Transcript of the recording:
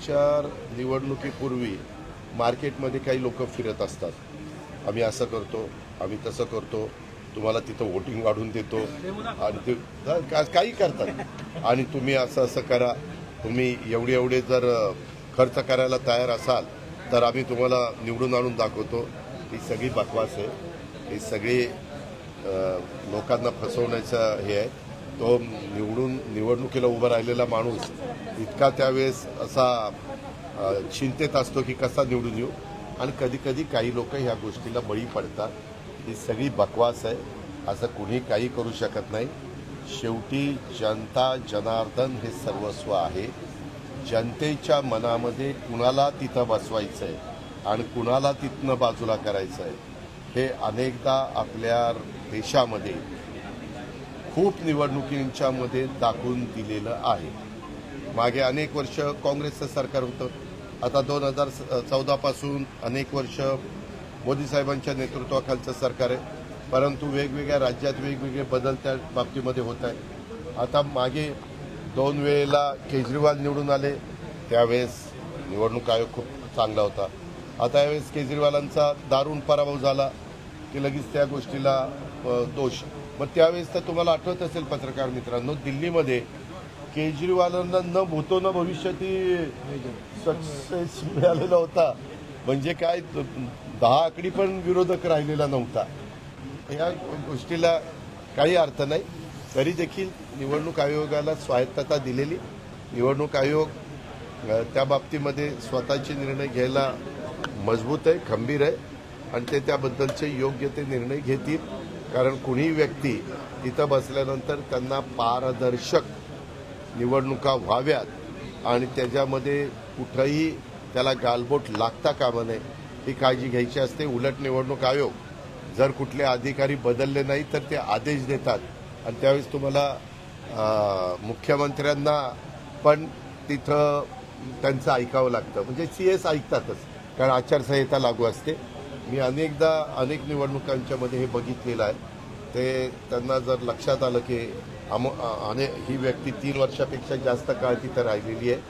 दोन-चार निवडणुकीपूर्वी मार्केटमध्ये काही लोक फिरत असतात. आम्ही असं करतो, आम्ही तसं करतो, तुम्हाला तिथं वोटिंग वाढवून देतो आणि ते काही करतात आणि तुम्ही असं असं करा, तुम्ही एवढे जर खर्च करायला तयार असाल तर आम्ही तुम्हाला निवडून आणून दाखवतो. ही सगळी बकवास आहे. ही सगळी लोकांना फसवण्याचं हे आहे. तो निवडणुकीला उभा राहिलेला माणूस इतका त्यावेळेस असा चिंतेत असतो की कसा निवडून येऊ आणि कधी काही लोक ह्या गोष्टीला बळी पडतात. ही सगळी बकवास आहे. असं कुणी काही करू शकत नाही. शेवटी जनता जनार्दन हे सर्वस्व आहे. जनतेच्या मनामध्ये कुणाला तिथं बसवायचं आहे आणि कुणाला तिथनं बाजूला करायचं आहे हे अनेकदा आपल्या देशामध्ये खूप निवडणुकींच्या मध्ये दाखवून दिलेलं आहे. मागे अनेक वर्ष काँग्रेसचं सरकार होतं. आता 2014 पासून अनेक वर्ष मोदी साहेबांच्या नेतृत्वाखालचं सरकार आहे. परंतु वेगवेगळ्या राज्यात वेगवेगळे बदल त्या बाबतीमध्ये होत आहे. आता मागे 2 वेळेला केजरीवाल निवडून आले, त्यावेळेस निवडणूक आयोग खूप चांगला होता. आता यावेळेस केजरीवालांचा दारुण पराभव झाला की लगेच त्या गोष्टीला दोष. मग त्यावेळेस तर तुम्हाला आठवत असेल पत्रकार मित्रांनो, दिल्लीमध्ये केजरीवालांना न भूतो न भविष्यती सक्सेस मिळालेला होता. म्हणजे काय 10 आकडी पण विरोधक राहिलेला नव्हता. या गोष्टीला काही अर्थ नाही. तरी देखील निवडणूक आयोगाला स्वायत्तता दिलेली. निवडणूक आयोग त्या बाबतीमध्ये स्वतःचे निर्णय घ्यायला मजबूत आहे, खंबीर आहे आणि ते त्याबद्दलचे योग्य ते निर्णय घेतील. कारण कुणीही व्यक्ती तिथं बसल्यानंतर त्यांना पारदर्शक निवडणुका व्हाव्यात आणि त्याच्यामध्ये कुठंही त्याला गालबोट लागता कामा नये ही काळजी घ्यायची असते. उलट निवडणूक आयोग जर कुठले अधिकारी बदलले नाही तर ते आदेश देतात आणि त्यावेळेस तुम्हाला मुख्यमंत्र्यांना पण तिथं त्यांचं ऐकावं लागतं. म्हणजे CS ऐकतातच, कारण आचारसंहिता लागू असते. मी अनेक निवडणुकांच्या मध्ये हे बघितलेलं आहे. ते त्यांना जर लक्षात आलं की ही व्यक्ती 3 वर्षापेक्षा जास्त काळ तिथं राहिलेली आहे